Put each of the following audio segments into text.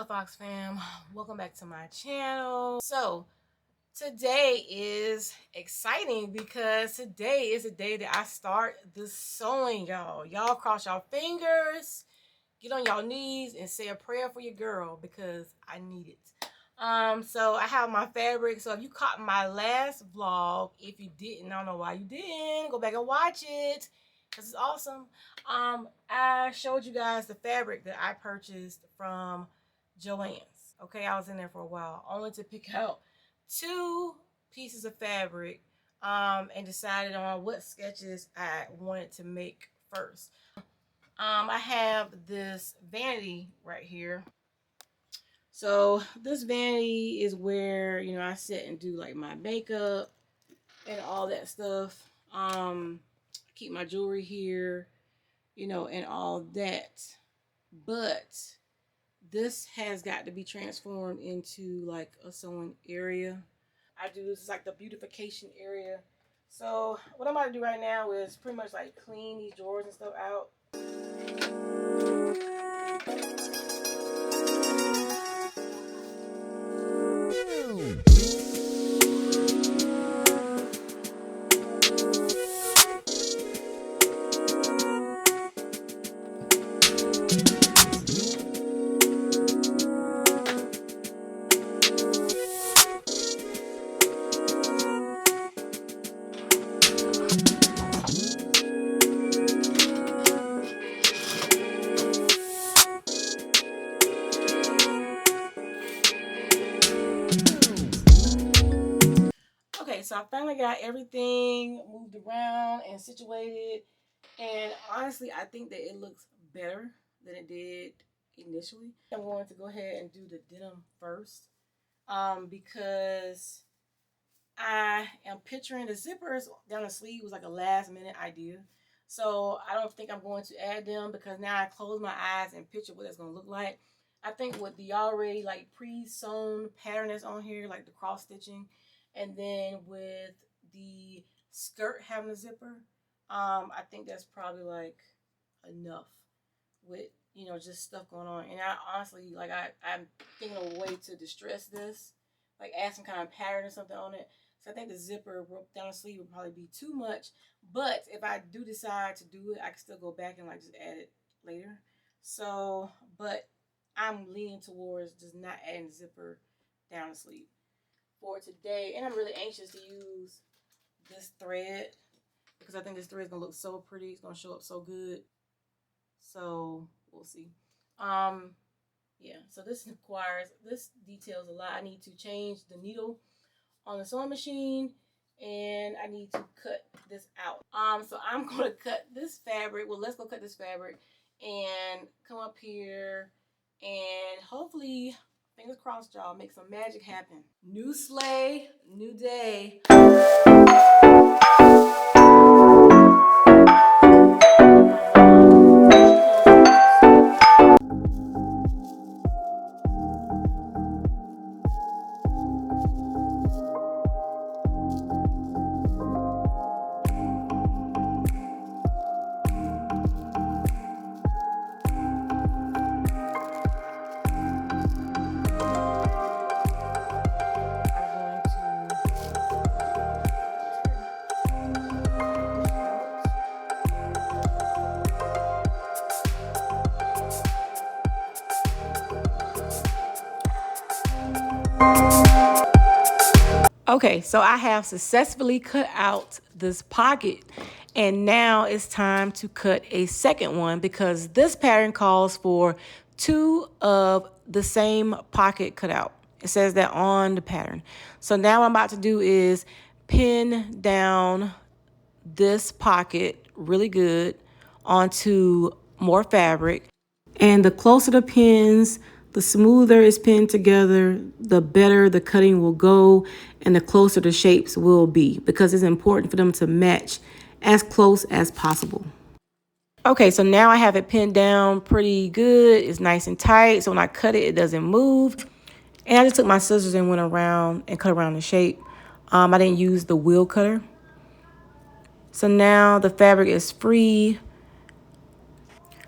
What's up, Fox fam? Welcome back to my channel. So today is exciting because today is the day that I start the sewing, y'all. Y'all cross y'all fingers, get on y'all knees, and say a prayer for your girl because I need it. So I have my fabric. So if you caught my last vlog, if you didn't, I don't know why you didn't. Go back and watch it because it's awesome. I showed you guys the fabric that I purchased from Joanns. Okay, I was in there for a while, only to pick out 2 pieces of fabric and decided on what sketches I wanted to make first. I have this vanity right here. So this vanity is where, you know, I sit and do like my makeup and all that stuff. Keep my jewelry here, you know, and all that. But this has got to be transformed into like a sewing area. I do this is like the beautification area. So what I'm about to do right now is pretty much like clean these drawers and stuff out. Okay, so I finally got everything moved around and situated, and honestly I think that it looks better than it did initially. I'm going to go ahead and do the denim first because I am picturing the zippers down the sleeve was like a last minute idea. So I don't think I'm going to add them because now I close my eyes and picture what it's going to look like. I think with the already like pre-sewn pattern that's on here, like the cross stitching, and then with the skirt having a zipper, I think that's probably like enough with, you know, just stuff going on. And I honestly, like I'm thinking of a way to distress this, like add some kind of pattern or something on it. So I think the zipper down the sleeve would probably be too much. But if I do decide to do it, I can still go back and like just add it later. So, but I'm leaning towards just not adding the zipper down the sleeve for today. And I'm really anxious to use this thread because I think this thread is gonna look so pretty. It's gonna show up so good. So we'll see. Yeah, so this details a lot. I need to change the needle on the sewing machine, and I need to cut this out. So I'm gonna cut this fabric. Well, let's go cut this fabric and come up here and hopefully, fingers crossed, y'all, make some magic happen. New sleigh, new day. Okay, so I have successfully cut out this pocket, and now it's time to cut a second one because this pattern calls for 2 of the same pocket cut out. It says that on the pattern. So now what I'm about to do is pin down this pocket really good onto more fabric. And the closer the pins, the smoother it's pinned together, the better the cutting will go and the closer the shapes will be because it's important for them to match as close as possible. Okay, so now I have it pinned down pretty good. It's nice and tight, so when I cut it, it doesn't move. And I just took my scissors and went around and cut around the shape. I didn't use the wheel cutter. So now the fabric is free.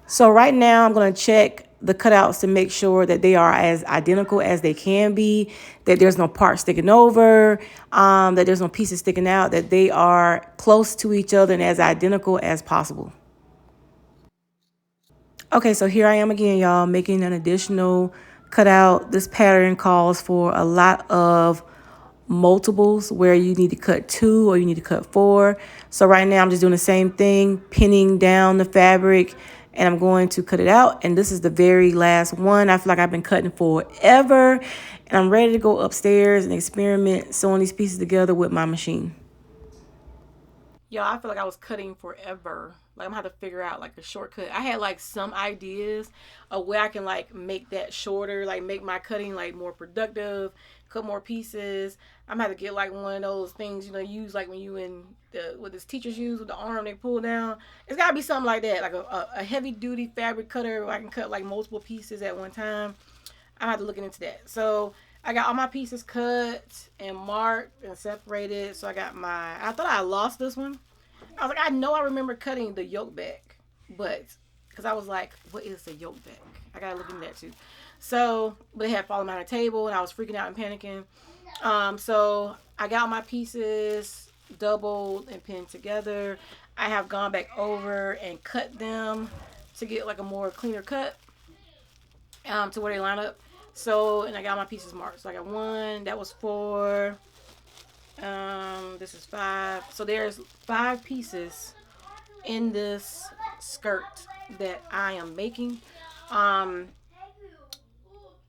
So right now I'm going to check the cutouts to make sure that they are as identical as they can be, that there's no part sticking over, that there's no pieces sticking out, that they are close to each other and as identical as possible. Okay, so here I am again, y'all, making an additional cutout. This pattern calls for a lot of multiples where you need to cut 2 or you need to cut 4. So right now I'm just doing the same thing, pinning down the fabric, and I'm going to cut it out. And this is the very last one. I feel like I've been cutting forever, and I'm ready to go upstairs and experiment sewing these pieces together with my machine. Yo, I feel like I was cutting forever. Like I'm gonna have to figure out like a shortcut. I had like some ideas of where I can like make that shorter, like make my cutting like more productive, cut more pieces. I'm gonna have to get like one of those things, use like when you in the what this teachers use with the arm they pull down. It's gotta be something like that, like a heavy duty fabric cutter where I can cut like multiple pieces at one time. I'm have to look into that. So I got all my pieces cut and marked and separated. So I got I thought I lost this one. I was like, I know I remember cutting the yoke back, but because I was like, what is the yoke back? I gotta look into that too. So, but it had fallen on the table and I was freaking out and panicking. So I got all my pieces doubled and pinned together. I have gone back over and cut them to get like a more cleaner cut to where they line up. So, and I got my pieces marked. So I got 1, that was 4. This is 5. So there's 5 pieces in this skirt that I am making. And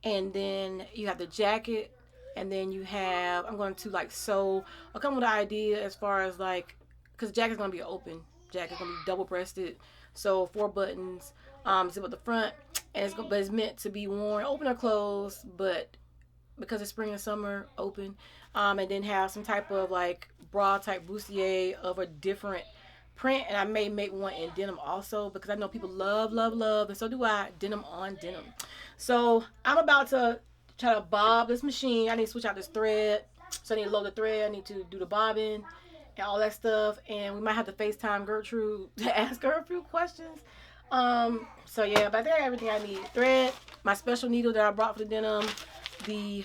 then you have the jacket, and then you have, I'm going to like sew. I'll come with an idea as far as like, because the jacket's going to be an open jacket. It's going to be double breasted. So 4 buttons, zip at the front, and it's meant to be worn open or closed, but because it's spring and summer, open. And then have some type of like bra type bustier of a different print. And I may make one in denim also, because I know people love, and so do I, denim on denim. So I'm about to try to bob this machine. I need to switch out this thread. So I need to load the thread. I need to do the bobbin and all that stuff. And we might have to FaceTime Gertrude to ask her a few questions. So yeah, but I think I got everything I need. Thread, my special needle that I brought for the denim, the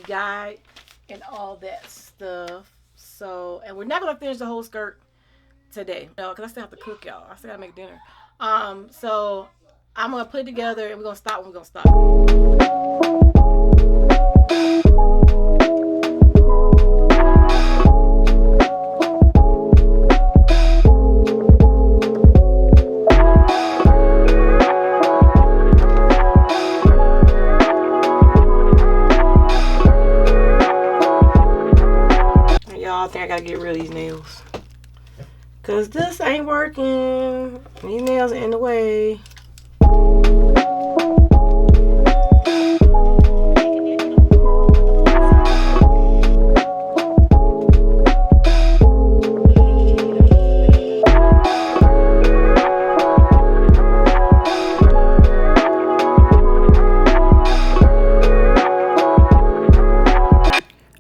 guide, and all that stuff. So, and we're not gonna finish the whole skirt today, no, because I still have to cook, y'all. I still gotta make dinner. So I'm gonna put it together and we're gonna stop when we're gonna stop. I think I gotta get rid of these nails, cause this ain't working. These nails are in the way.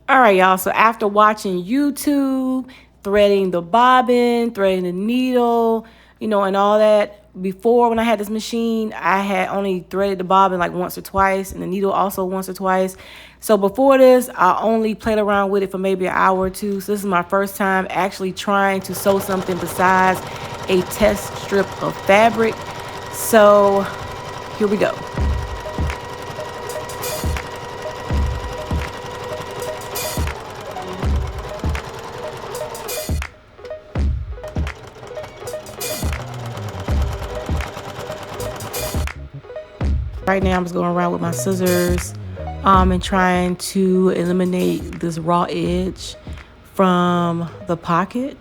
All right, y'all. So after watching YouTube, threading the bobbin, threading the needle, and all that, before when I had this machine, I had only threaded the bobbin like once or twice, and the needle also once or twice. So before this, I only played around with it for maybe an hour or two. So this is my first time actually trying to sew something besides a test strip of fabric. So here we go. Right now I'm just going around with my scissors and trying to eliminate this raw edge from the pocket.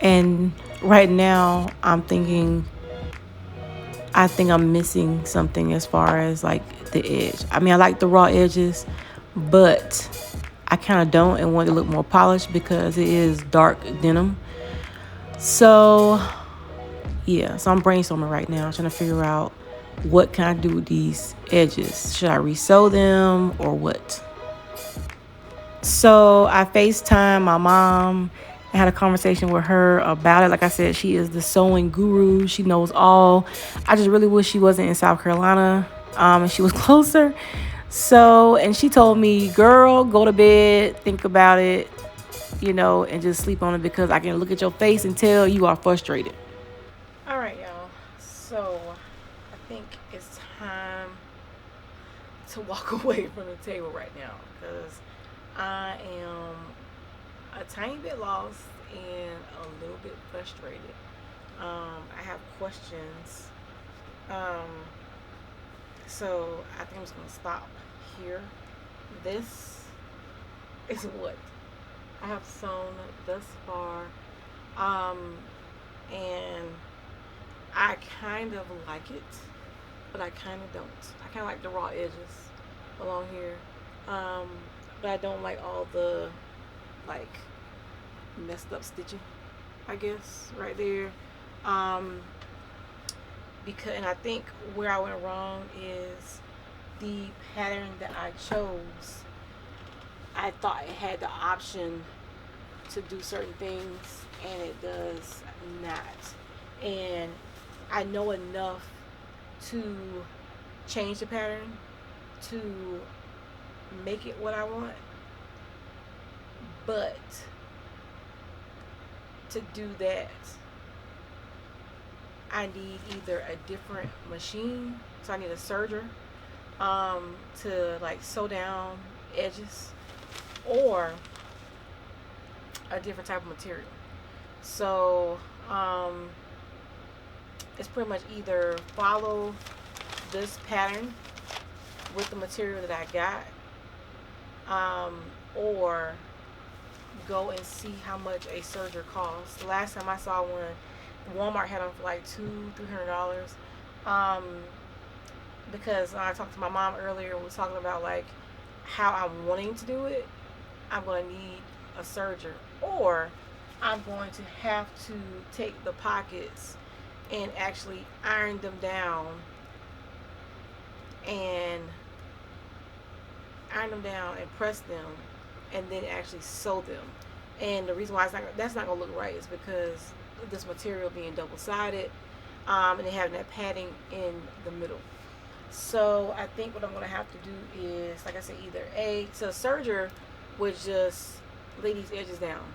And right now I'm thinking, I think I'm missing something as far as like the edge. I mean, I like the raw edges, but I kind of don't and want it to look more polished because it is dark denim. So yeah, so I'm brainstorming right now, trying to figure out what can I do with these edges. Should I resew them or what? So I FaceTime my mom I had a conversation with her about it. Like I said, she is the sewing guru. She knows all. I just really wish she wasn't in South Carolina, and she was closer. So, and she told me, girl, go to bed, think about it, and just sleep on it because I can look at your face and tell you are frustrated. All right, y'all. So, I think it's time to walk away from the table right now because I am a tiny bit lost and a little bit frustrated. I have questions. Um, so I think I'm just gonna stop here. This is what I have sewn thus far. And I kind of like it, but I kind of don't. I kind of like the raw edges along here. Um, but I don't like all the like messed up stitching, I guess, right there. Um, and I think where I went wrong is the pattern that I chose. I thought it had the option to do certain things, and it does not. And I know enough to change the pattern to make it what I want, but to do that I need either a different machine, so I need a serger to like sew down edges, or a different type of material. So it's pretty much either follow this pattern with the material that I got, or go and see how much a serger costs. The last time I saw one, Walmart had them for like $200-$300. Because I talked to my mom earlier, we were talking about like how I'm wanting to do it. I'm going to need a serger, or I'm going to have to take the pockets and actually iron them down and press them and then actually sew them. And the reason why that's not gonna look right is because this material being double-sided, and it having that padding in the middle. So I think what I'm gonna have to do is, like I said, either so a serger would just lay these edges down.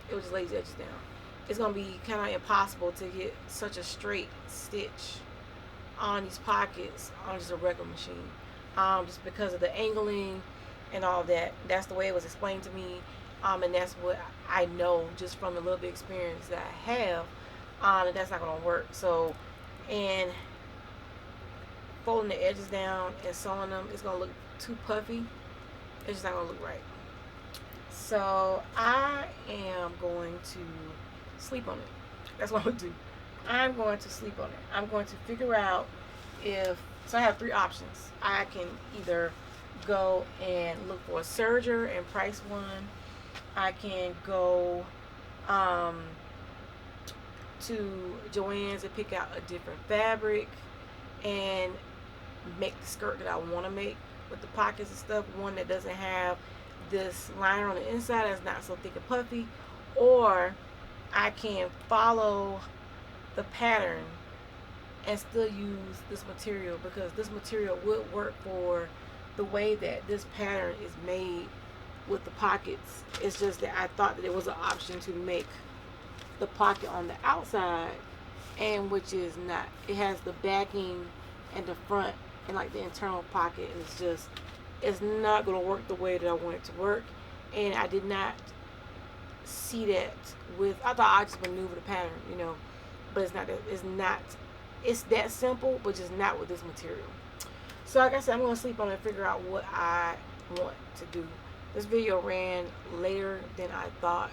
It would just lay these edges down. It's gonna be kind of impossible to get such a straight stitch on these pockets on just a regular machine, just because of the angling and all that. That's the way it was explained to me, and that's what I know just from the little bit of experience that I have, that that's not gonna work. So, and folding the edges down and sewing them, it's gonna look too puffy. It's just not gonna look right. So I am going to sleep on it. That's what I'm gonna do. I'm going to sleep on it. I'm going to figure out so I have three options. I can either go and look for a serger and price one. I can go to Joann's and pick out a different fabric and make the skirt that I want to make with the pockets and stuff. One that doesn't have this liner on the inside, that's not so thick and puffy. Or I can follow the pattern and still use this material, because this material would work for the way that this pattern is made with the pockets. It's just that I thought that there was an option to make the pocket on the outside, and which is not. It has the backing and the front and like the internal pocket, and it's not going to work the way that I want it to work. And I did not see that I thought I just maneuver the pattern, but it's not. It's that simple, but just not with this material. So like I said, I'm going to sleep on it and figure out what I want to do. This video ran later than I thought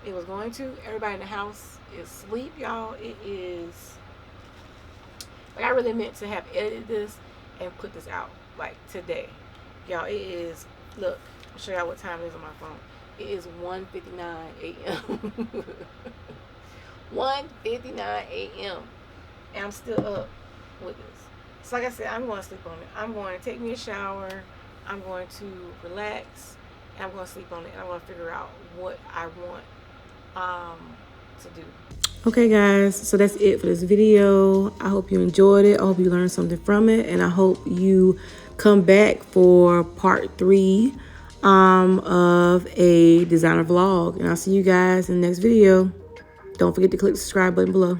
it was going to. Everybody in the house is asleep, y'all. It is, like, I really meant to have edited this and put this out like today. Y'all, it is, look, I'll show y'all what time it is on my phone. It is 1:59 a.m. 1:59 a.m. and I'm still up with this. So like I said, I'm going to sleep on it. I'm going to take me a shower. I'm going to relax, and I'm going to sleep on it. And I'm going to figure out what I want to do. Okay guys, so that's it for this video. I hope you enjoyed it. I hope you learned something from it, and I hope you come back for part 3 of a designer vlog. And I'll see you guys in the next video. Don't forget to click the subscribe button below.